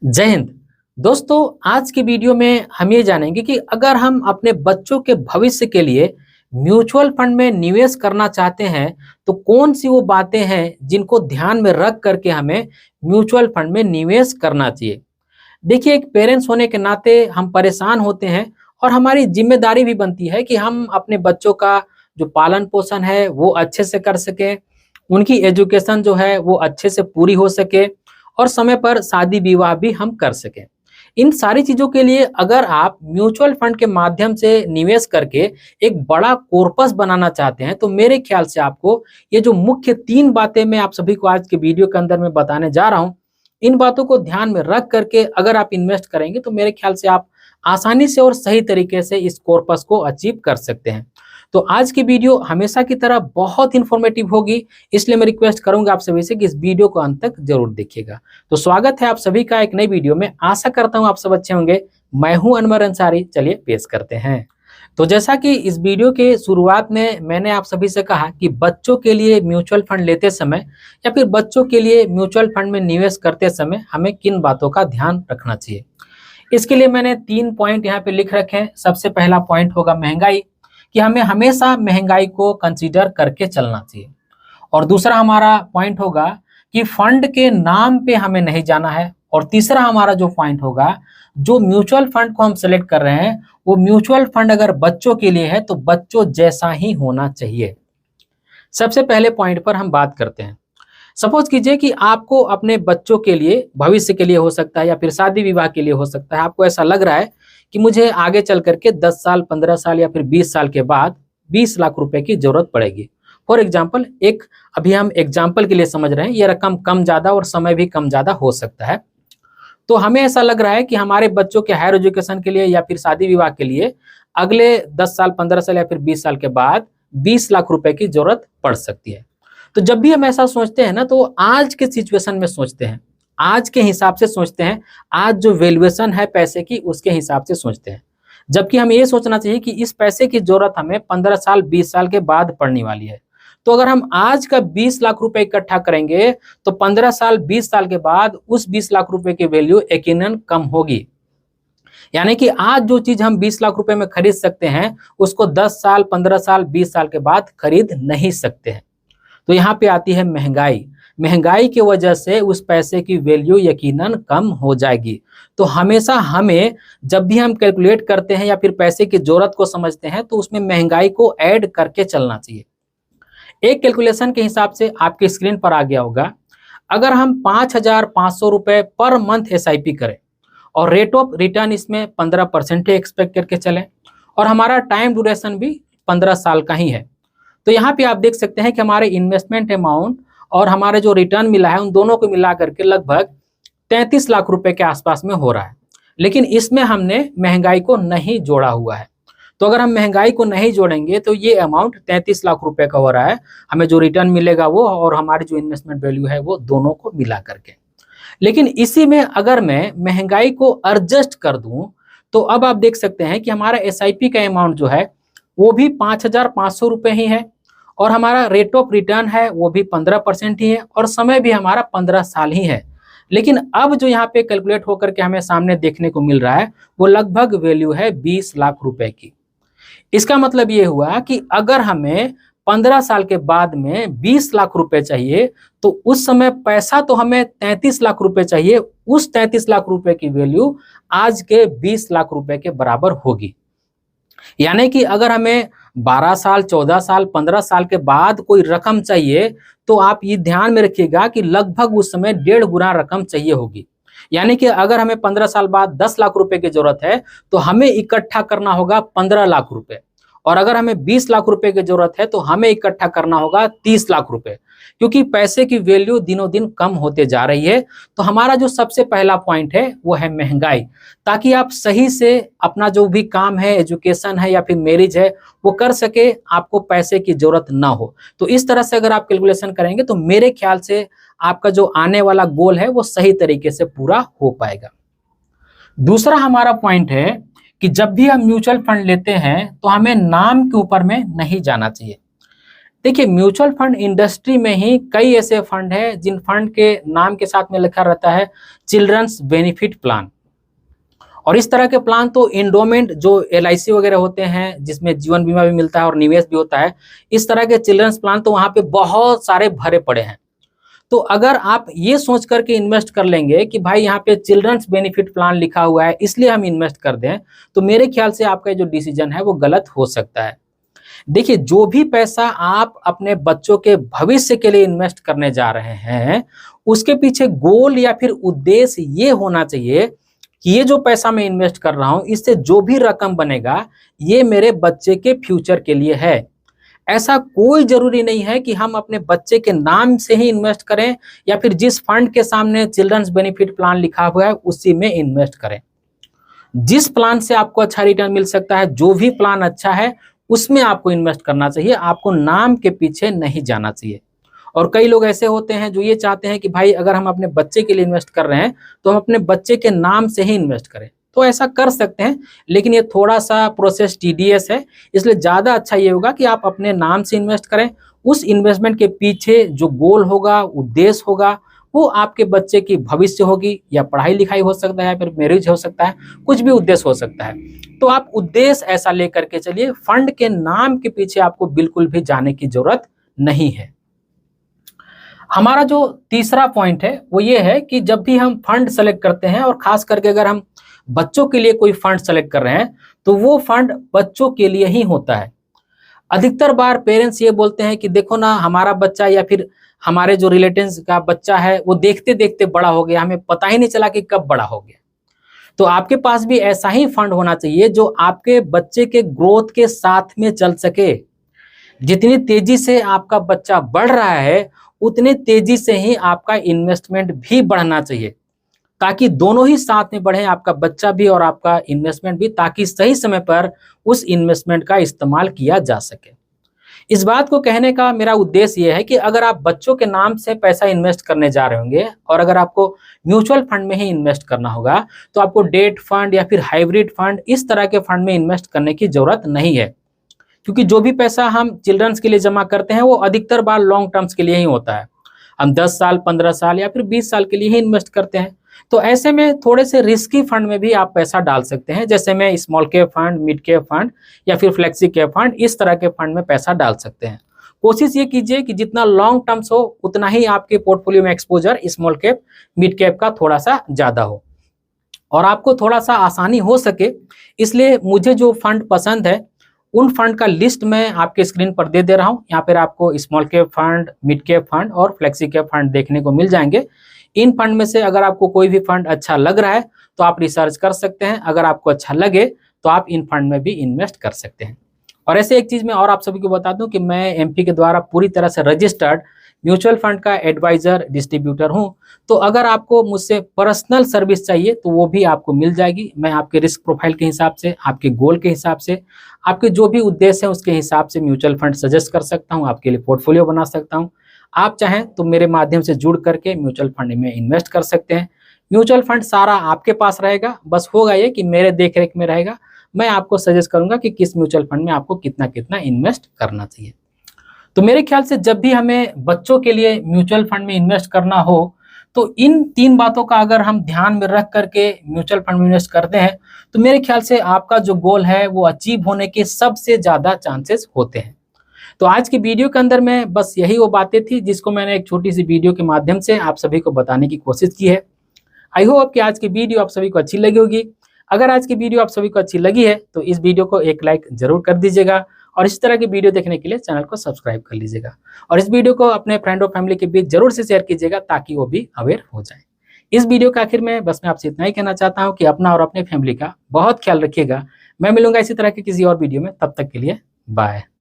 जय हिंद। दोस्तों, आज की वीडियो में हम ये जानेंगे कि अगर हम अपने बच्चों के भविष्य के लिए म्यूचुअल फंड में निवेश करना चाहते हैं तो कौन सी वो बातें हैं जिनको ध्यान में रख करके हमें म्यूचुअल फंड में निवेश करना चाहिए। देखिए, एक पेरेंट्स होने के नाते हम परेशान होते हैं और हमारी जिम्मेदारी भी बनती है कि हम अपने बच्चों का जो पालन पोषण है वो अच्छे से कर सकें, उनकी एजुकेशन जो है वो अच्छे से पूरी हो सके और समय पर शादी विवाह भी हम कर सकें। इन सारी चीज़ों के लिए अगर आप म्यूचुअल फंड के माध्यम से निवेश करके एक बड़ा कॉर्पस बनाना चाहते हैं तो मेरे ख्याल से आपको ये जो मुख्य 3 बातें मैं आप सभी को आज के वीडियो के अंदर में बताने जा रहा हूँ, इन बातों को ध्यान में रख करके अगर आप इन्वेस्ट करेंगे तो मेरे ख्याल से आप आसानी से और सही तरीके से इस कॉर्पस को अचीव कर सकते हैं। तो आज की वीडियो हमेशा की तरह बहुत इन्फॉर्मेटिव होगी, इसलिए मैं रिक्वेस्ट करूंगा आप सभी से कि इस वीडियो को अंत तक जरूर देखिएगा। तो स्वागत है आप सभी का एक नई वीडियो में। आशा करता हूं आप सब अच्छे होंगे। मैं हूं अनवर अंसारी। चलिए पेश करते हैं। तो जैसा कि इस वीडियो के शुरुआत में मैंने आप सभी से कहा कि बच्चों के लिए म्यूचुअल फंड लेते समय या फिर बच्चों के लिए म्यूचुअल फंड में निवेश करते समय हमें किन बातों का ध्यान रखना चाहिए। इसके लिए मैंने 3 पॉइंट यहाँ पे लिख रखे हैं। सबसे पहला पॉइंट होगा महंगाई, कि हमें हमेशा महंगाई को कंसीडर करके चलना चाहिए। और दूसरा हमारा पॉइंट होगा कि फंड के नाम पे हमें नहीं जाना है। और तीसरा हमारा जो पॉइंट होगा, जो म्यूचुअल फंड को हम सेलेक्ट कर रहे हैं वो म्यूचुअल फंड अगर बच्चों के लिए है तो बच्चों जैसा ही होना चाहिए। सबसे पहले पॉइंट पर हम बात करते हैं। सपोज कीजिए कि आपको अपने बच्चों के लिए, भविष्य के लिए हो सकता है या फिर शादी विवाह के लिए हो सकता है, आपको ऐसा लग रहा है कि मुझे आगे चल करके 10 साल, 15 साल या फिर 20 साल के बाद 20 लाख रुपए की जरूरत पड़ेगी। फॉर एग्जाम्पल, अभी हम एग्जाम्पल के लिए समझ रहे हैं, ये रकम कम ज्यादा और समय भी कम ज्यादा हो सकता है। तो हमें ऐसा लग रहा है कि हमारे बच्चों के हायर एजुकेशन के लिए या फिर शादी विवाह के लिए अगले 10 साल, 15 साल या फिर 20 साल के बाद 20 लाख रुपए की जरूरत पड़ सकती है। तो जब भी हम ऐसा सोचते हैं ना, तो आज के सिचुएशन में सोचते हैं, आज के हिसाब से सोचते हैं, आज जो वैल्यूएशन है पैसे की उसके हिसाब से सोचते हैं। जबकि हमें ये सोचना चाहिए कि इस पैसे की जरूरत हमें 15 साल, 20 साल के बाद पड़ने वाली है। तो अगर हम आज का 20 लाख रुपए इकट्ठा करेंगे तो 15 साल, 20 साल के बाद उस 20 लाख रुपए की वैल्यू यकीनन कम होगी। यानी कि आज जो चीज हम 20 लाख रुपए में खरीद सकते हैं उसको 10 साल, 15 साल, 20 साल के बाद खरीद नहीं सकते हैं। तो यहाँ पे आती है महंगाई। महंगाई की वजह से उस पैसे की वैल्यू यकीनन कम हो जाएगी। तो हमेशा हमें जब भी हम कैलकुलेट करते हैं या फिर पैसे की जरूरत को समझते हैं तो उसमें महंगाई को ऐड करके चलना चाहिए। एक कैलकुलेशन के हिसाब से आपके स्क्रीन पर आ गया होगा, अगर हम 5,500 रुपए पर मंथ SIP करें और रेट ऑफ रिटर्न इसमें 15% एक्सपेक्ट करके चलें और हमारा टाइम ड्यूरेशन भी 15 साल का ही है, तो यहाँ पे आप देख सकते हैं कि हमारे इन्वेस्टमेंट अमाउंट और हमारे जो रिटर्न मिला है उन दोनों को मिला करके लगभग 33 लाख रुपए के आसपास में हो रहा है। लेकिन इसमें हमने महंगाई को नहीं जोड़ा हुआ है। तो अगर हम महंगाई को नहीं जोड़ेंगे तो ये अमाउंट 33 लाख रुपए का हो रहा है। हमें जो रिटर्न मिलेगा वो और हमारी जो इन्वेस्टमेंट वैल्यू है वो दोनों को मिला करके। लेकिन इसी में अगर मैं महंगाई को एडजस्ट कर दूं तो अब आप देख सकते हैं कि हमारा SIP का अमाउंट जो है वो भी 5,500 रुपए ही है और हमारा रेट ऑफ रिटर्न है वो भी 15% ही है और समय भी हमारा 15 साल ही है। लेकिन अब जो यहाँ पे कैलकुलेट होकर के हमें सामने देखने को मिल रहा है वो लगभग वैल्यू है 20 लाख रुपए की। इसका मतलब ये हुआ कि अगर हमें 15 साल के बाद में 20 लाख रुपए चाहिए तो उस समय पैसा तो हमें 33 लाख रुपए चाहिए, उस 33 लाख रुपए की वैल्यू आज के 20 लाख रुपए के बराबर होगी। यानी कि अगर हमें 12 साल, 14 साल, 15 साल के बाद कोई रकम चाहिए तो आप ये ध्यान में रखिएगा कि लगभग उस समय 1.5 गुना रकम चाहिए होगी। यानी कि अगर हमें 15 साल बाद 10 लाख रुपए की जरूरत है तो हमें इकट्ठा करना होगा 15 लाख रुपए, और अगर हमें 20 लाख रुपए की जरूरत है तो हमें इकट्ठा करना होगा 30 लाख रुपए, क्योंकि पैसे की वैल्यू दिनों दिन कम होते जा रही है। तो हमारा जो सबसे पहला पॉइंट है वो है महंगाई, ताकि आप सही से अपना जो भी काम है, एजुकेशन है या फिर मैरिज है, वो कर सके, आपको पैसे की जरूरत ना हो। तो इस तरह से अगर आप कैलकुलेशन करेंगे तो मेरे ख्याल से आपका जो आने वाला गोल है वो सही तरीके से पूरा हो पाएगा। दूसरा हमारा पॉइंट है कि जब भी हम म्यूचुअल फंड लेते हैं तो हमें नाम के ऊपर में नहीं जाना चाहिए। देखिए, म्यूचुअल फंड इंडस्ट्री में ही कई ऐसे फंड हैं जिन फंड के नाम के साथ में लिखा रहता है चिल्ड्रंस बेनिफिट प्लान। और इस तरह के प्लान तो एंडोमेंट जो एलआईसी वगैरह होते हैं, जिसमें जीवन बीमा भी मिलता है और निवेश भी होता है, इस तरह के चिल्ड्रंस प्लान तो वहाँ पे बहुत सारे भरे पड़े हैं। तो अगर आप ये सोच करके इन्वेस्ट कर लेंगे कि भाई यहाँ पे चिल्ड्रंस बेनिफिट प्लान लिखा हुआ है इसलिए हम इन्वेस्ट कर दें, तो मेरे ख्याल से आपका जो डिसीजन है वो गलत हो सकता है। देखिए, जो भी पैसा आप अपने बच्चों के भविष्य के लिए इन्वेस्ट करने जा रहे हैं, उसके पीछे गोल या फिर उद्देश्य ये होना चाहिए कि ये जो पैसा मैं इन्वेस्ट कर रहा हूं, इससे जो भी रकम बनेगा ये मेरे बच्चे के फ्यूचर के लिए है। ऐसा कोई जरूरी नहीं है कि हम अपने बच्चे के नाम से ही इन्वेस्ट करें या फिर जिस फंड के सामने चिल्ड्रंस बेनिफिट प्लान लिखा हुआ है उसी में इन्वेस्ट करें। जिस प्लान से आपको अच्छा रिटर्न मिल सकता है, जो भी प्लान अच्छा है उसमें आपको इन्वेस्ट करना चाहिए, आपको नाम के पीछे नहीं जाना चाहिए। और कई लोग ऐसे होते हैं जो ये चाहते हैं कि भाई अगर हम अपने बच्चे के लिए इन्वेस्ट कर रहे हैं तो हम अपने बच्चे के नाम से ही इन्वेस्ट करें। तो ऐसा कर सकते हैं, लेकिन ये थोड़ा सा प्रोसेस टीडीएस है, इसलिए ज़्यादा अच्छा ये होगा कि आप अपने नाम से इन्वेस्ट करें। उस इन्वेस्टमेंट के पीछे जो गोल होगा, उद्देश्य होगा, वो आपके बच्चे की भविष्य होगी, या पढ़ाई लिखाई हो सकता है, फिर मैरिज हो सकता है, कुछ भी उद्देश्य हो सकता है। तो आप उद्देश्य ऐसा लेकर के चलिए, फंड के नाम के पीछे आपको बिल्कुल भी जाने की जरूरत नहीं है। हमारा जो तीसरा पॉइंट है वो ये है कि जब भी हम फंड सेलेक्ट करते हैं, और खास करके अगर हम बच्चों के लिए कोई फंड सेलेक्ट कर रहे हैं, तो वो फंड बच्चों के लिए ही होता है। अधिकतर बार पेरेंट्स ये बोलते हैं कि देखो ना, हमारा बच्चा या फिर हमारे जो रिलेटिव्स का बच्चा है वो देखते देखते बड़ा हो गया, हमें पता ही नहीं चला कि कब बड़ा हो गया। तो आपके पास भी ऐसा ही फंड होना चाहिए जो आपके बच्चे के ग्रोथ के साथ में चल सके। जितनी तेजी से आपका बच्चा बढ़ रहा है, उतनी तेजी से ही आपका इन्वेस्टमेंट भी बढ़ना चाहिए, ताकि दोनों ही साथ में बढ़े, आपका बच्चा भी और आपका इन्वेस्टमेंट भी, ताकि सही समय पर उस इन्वेस्टमेंट का इस्तेमाल किया जा सके। इस बात को कहने का मेरा उद्देश्य यह है कि अगर आप बच्चों के नाम से पैसा इन्वेस्ट करने जा रहे होंगे और अगर आपको म्यूचुअल फंड में ही इन्वेस्ट करना होगा, तो आपको डेट फंड या फिर हाइब्रिड फंड, इस तरह के फंड में इन्वेस्ट करने की जरूरत नहीं है। क्योंकि जो भी पैसा हम चिल्ड्रंस के लिए जमा करते हैं वो अधिकतर बार लॉन्ग टर्म्स के लिए ही होता है। हम 10 साल, 15 साल या फिर 20 साल के लिए ही इन्वेस्ट करते हैं। तो ऐसे में थोड़े से रिस्की फंड में भी आप पैसा डाल सकते हैं, जैसे में small cap fund, mid cap fund या फिर फ्लेक्सी कैप फंड, इस तरह के फंड में पैसा डाल सकते हैं। कोशिश ये कीजिए कि जितना लॉन्ग टर्म्स हो उतना ही आपके पोर्टफोलियो में exposure small cap, mid cap का थोड़ा सा ज्यादा हो, और आपको थोड़ा सा आसानी हो सके। इसलिए मुझे जो फंड पसंद है उन फंड का लिस्ट मैं आपके स्क्रीन पर दे रहा हूँ। यहाँ पर आपको small cap fund, mid cap fund और फ्लेक्सी कैप फंड देखने को मिल जाएंगे। इन फंड में से अगर आपको कोई भी फंड अच्छा लग रहा है तो आप रिसर्च कर सकते हैं, अगर आपको अच्छा लगे तो आप इन फंड में भी इन्वेस्ट कर सकते हैं। और ऐसे एक चीज मैं और आप सभी को बता दूं कि मैं एमपी के द्वारा पूरी तरह से रजिस्टर्ड म्यूचुअल फंड का एडवाइजर, डिस्ट्रीब्यूटर हूं। तो अगर आपको मुझसे पर्सनल सर्विस चाहिए तो वो भी आपको मिल जाएगी। मैं आपके रिस्क प्रोफाइल के हिसाब से, आपके गोल के हिसाब से, आपके जो भी उद्देश्य है उसके हिसाब से म्यूचुअल फंड सजेस्ट कर सकता हूँ, आपके लिए पोर्टफोलियो बना सकता हूँ। आप चाहें तो मेरे माध्यम से जुड़ करके म्यूचुअल फंड में इन्वेस्ट कर सकते हैं। म्यूचुअल फंड सारा आपके पास रहेगा, बस होगा ये कि मेरे देखरेख में रहेगा। मैं आपको सजेस्ट करूंगा कि किस म्यूचुअल फंड में आपको कितना कितना इन्वेस्ट करना चाहिए। तो मेरे ख्याल से जब भी हमें बच्चों के लिए म्यूचुअल फंड में इन्वेस्ट करना हो, तो इन 3 बातों का अगर हम ध्यान में रख करके म्यूचुअल फंड में इन्वेस्ट करते हैं, तो मेरे ख्याल से आपका जो गोल है वो अचीव होने के सबसे ज्यादा चांसेस होते हैं। तो आज की वीडियो के अंदर में बस यही वो बातें थी जिसको मैंने एक छोटी सी वीडियो के माध्यम से आप सभी को बताने की कोशिश की है। आई होप कि आज की वीडियो आप सभी को अच्छी लगी होगी। अगर आज की वीडियो आप सभी को अच्छी लगी है तो इस वीडियो को एक लाइक जरूर कर दीजिएगा, और इस तरह की वीडियो देखने के लिए चैनल को सब्सक्राइब कर लीजिएगा, और इस वीडियो को अपने फ्रेंड और फैमिली के बीच जरूर से शेयर कीजिएगा ताकि वो भी अवेयर हो जाए। इस वीडियो के आखिर में बस मैं आपसे इतना ही कहना चाहता हूँ कि अपना और अपने फैमिली का बहुत ख्याल रखिएगा। मैं मिलूंगा इसी तरह के किसी और वीडियो में, तब तक के लिए बाय।